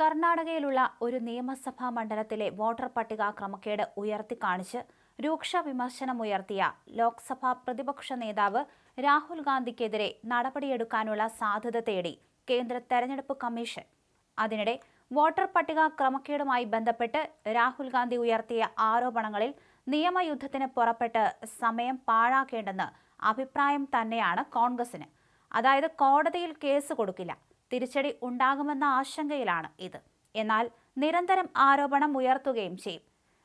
കർണാടകയിലുള്ള ഒരു നിയമസഭാ മണ്ഡലത്തിലെ വോട്ടർ പട്ടിക ക്രമക്കേട് ഉയർത്തിക്കാണിച്ച് രൂക്ഷ വിമർശനമുയർത്തിയ ലോക്സഭാ പ്രതിപക്ഷ നേതാവ് രാഹുൽ ഗാന്ധിക്കെതിരെ നടപടിയെടുക്കാനുള്ള സാധ്യത തേടി കേന്ദ്ര തെരഞ്ഞെടുപ്പ് കമ്മീഷൻ. അതിനിടെ വോട്ടർ പട്ടിക ക്രമക്കേടുമായി ബന്ധപ്പെട്ട് രാഹുൽ ഗാന്ധി ഉയർത്തിയ ആരോപണങ്ങളിൽ നിയമയുദ്ധത്തിന് പുറപ്പെട്ട് സമയം പാഴാക്കേണ്ടെന്ന് അഭിപ്രായം തന്നെയാണ് കോൺഗ്രസിന്. അതായത് കോടതിയിൽ കേസ് കൊടുക്കില്ല, തിരിച്ചടി ഉണ്ടാകുമെന്ന ആശങ്കയിലാണ് ഇത്. എന്നാൽ നിരന്തരം ആരോപണം ഉയർത്തുകയും ചെയ്യും.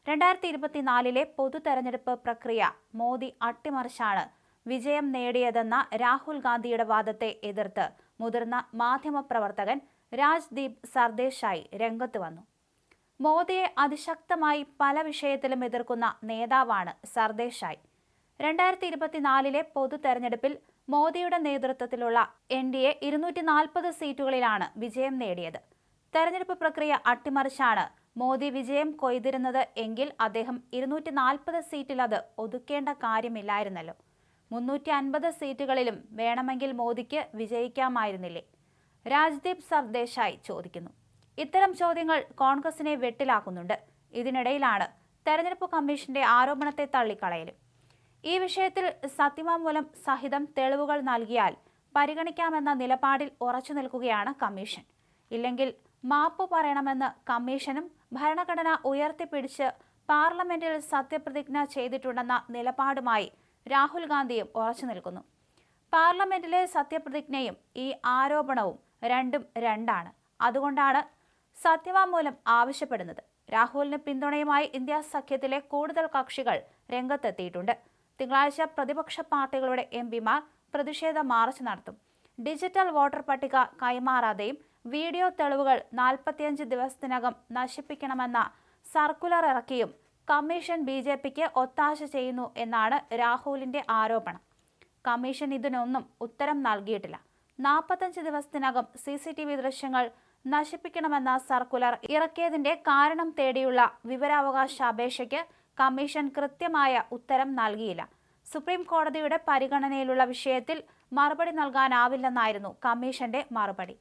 2024 പൊതു തെരഞ്ഞെടുപ്പ് പ്രക്രിയ മോദി അട്ടിമറിച്ചാണ് വിജയം നേടിയതെന്ന രാഹുൽ ഗാന്ധിയുടെ വാദത്തെ എതിർത്ത് മുതിർന്ന മാധ്യമപ്രവർത്തകൻ രാജ്ദീപ് സർദേശായി രംഗത്ത് വന്നു. മോദിയെ അതിശക്തമായി പല വിഷയത്തിലും എതിർക്കുന്ന നേതാവാണ് സർദേശായി. 2024 പൊതു തെരഞ്ഞെടുപ്പിൽ മോദിയുടെ നേതൃത്വത്തിലുള്ള NDA 240 സീറ്റുകളിലാണ് വിജയം നേടിയത്. തെരഞ്ഞെടുപ്പ് പ്രക്രിയ അട്ടിമറിച്ചാണ് മോദി വിജയം കൊയ്തിരുന്നത് എങ്കിൽ അദ്ദേഹം 240 സീറ്റിൽ അത് ഒതുക്കേണ്ട കാര്യമില്ലായിരുന്നല്ലോ. 350 സീറ്റുകളിലും വേണമെങ്കിൽ മോദിക്ക് വിജയിക്കാമായിരുന്നില്ലേ? രാജ്ദീപ് സർദേശായി ചോദിക്കുന്നു. ഇത്തരം ചോദ്യങ്ങൾ കോൺഗ്രസിനെ വെട്ടിലാക്കുന്നുണ്ട്. ഇതിനിടയിലാണ് തെരഞ്ഞെടുപ്പ് കമ്മീഷന്റെ ആരോപണത്തെ തള്ളിക്കളയലും. ഈ വിഷയത്തിൽ സത്യവാങ്മൂലം സഹിതം തെളിവുകൾ നൽകിയാൽ പരിഗണിക്കാമെന്ന നിലപാടിൽ ഉറച്ചു നിൽക്കുകയാണ് കമ്മീഷൻ. ഇല്ലെങ്കിൽ മാപ്പ് പറയണമെന്ന് കമ്മീഷനും ഭരണഘടന ഉയർത്തിപ്പിടിച്ച് പാർലമെന്റിൽ സത്യപ്രതിജ്ഞ ചെയ്തിട്ടുണ്ടെന്ന നിലപാടുമായി രാഹുൽ ഗാന്ധിയും ഉറച്ചു നിൽക്കുന്നു. പാർലമെന്റിലെ സത്യപ്രതിജ്ഞയും ഈ ആരോപണവും രണ്ടും രണ്ടാണ്. അതുകൊണ്ടാണ് സത്യവാങ്മൂലം ആവശ്യപ്പെടുന്നത്. രാഹുലിന് പിന്തുണയുമായി ഇന്ത്യ സഖ്യത്തിലെ കൂടുതൽ കക്ഷികൾ രംഗത്തെത്തിയിട്ടുണ്ട്. തിങ്കളാഴ്ച പ്രതിപക്ഷ പാർട്ടികളുടെ MPമാർ പ്രതിഷേധ മാർച്ച് നടത്തും. ഡിജിറ്റൽ വോട്ടർ പട്ടിക കൈമാറാതെയും വീഡിയോ തെളിവുകൾ 45 ദിവസത്തിനകം നശിപ്പിക്കണമെന്ന സർക്കുലർ ഇറക്കിയും കമ്മീഷൻ BJPക്ക് ഒത്താശ ചെയ്യുന്നു എന്നാണ് രാഹുലിന്റെ ആരോപണം. കമ്മീഷൻ ഇതിനൊന്നും ഉത്തരം നൽകിയിട്ടില്ല. 45 ദിവസത്തിനകം CCTV ദൃശ്യങ്ങൾ നശിപ്പിക്കണമെന്ന സർക്കുലർ ഇറക്കിയതിന്റെ കാരണം തേടിയുള്ള വിവരാവകാശ അപേക്ഷയ്ക്ക് കമ്മീഷൻ കൃത്യമായ ഉത്തരം നൽകിയില്ല. സുപ്രീം കോടതിയുടെ പരിഗണനയിലുള്ള വിഷയത്തിൽ മറുപടി നൽകാനാവില്ലെന്നായിരുന്നു കമ്മീഷന്റെ മറുപടി.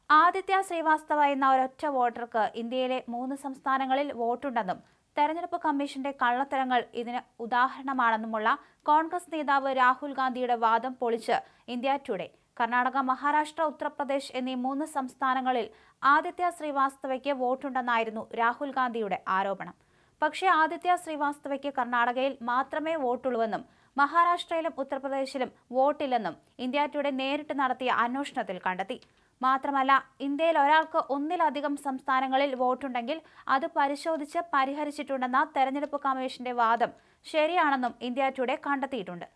ആദിത്യ ശ്രീവാസ്തവ എന്ന ഒരൊറ്റ വോട്ടർക്ക് ഇന്ത്യയിലെ 3 സംസ്ഥാനങ്ങളിൽ വോട്ടുണ്ടെന്നും തെരഞ്ഞെടുപ്പ് കമ്മീഷന്റെ കള്ളത്തരങ്ങൾ ഇതിന് ഉദാഹരണമാണെന്നുമുള്ള കോൺഗ്രസ് നേതാവ് രാഹുൽ ഗാന്ധിയുടെ വാദം പൊളിച്ച് ഇന്ത്യ ടുഡേ. കർണാടക, മഹാരാഷ്ട്ര, ഉത്തർപ്രദേശ് എന്നീ 3 സംസ്ഥാനങ്ങളിൽ ആദിത്യ ശ്രീവാസ്തവയ്ക്ക് വോട്ടുണ്ടെന്നായിരുന്നു രാഹുൽ ഗാന്ധിയുടെ ആരോപണം. പക്ഷേ ആദിത്യ ശ്രീവാസ്തവയ്ക്ക് കർണാടകയിൽ മാത്രമേ വോട്ടുള്ളൂവെന്നും മഹാരാഷ്ട്രയിലും ഉത്തർപ്രദേശിലും വോട്ടില്ലെന്നും ഇന്ത്യ ടുഡേ നേരിട്ട് നടത്തിയ അന്വേഷണത്തിൽ കണ്ടെത്തി. മാത്രമല്ല, ഇന്ത്യയിൽ ഒരാൾക്ക് ഒന്നിലധികം സംസ്ഥാനങ്ങളിൽ വോട്ടുണ്ടെങ്കിൽ അത് പരിശോധിച്ച് പരിഹരിച്ചിട്ടുണ്ടെന്ന തെരഞ്ഞെടുപ്പ് കമ്മീഷന്റെ വാദം ശരിയാണെന്നും ഇന്ത്യ ടുഡേ കണ്ടെത്തിയിട്ടുണ്ട്.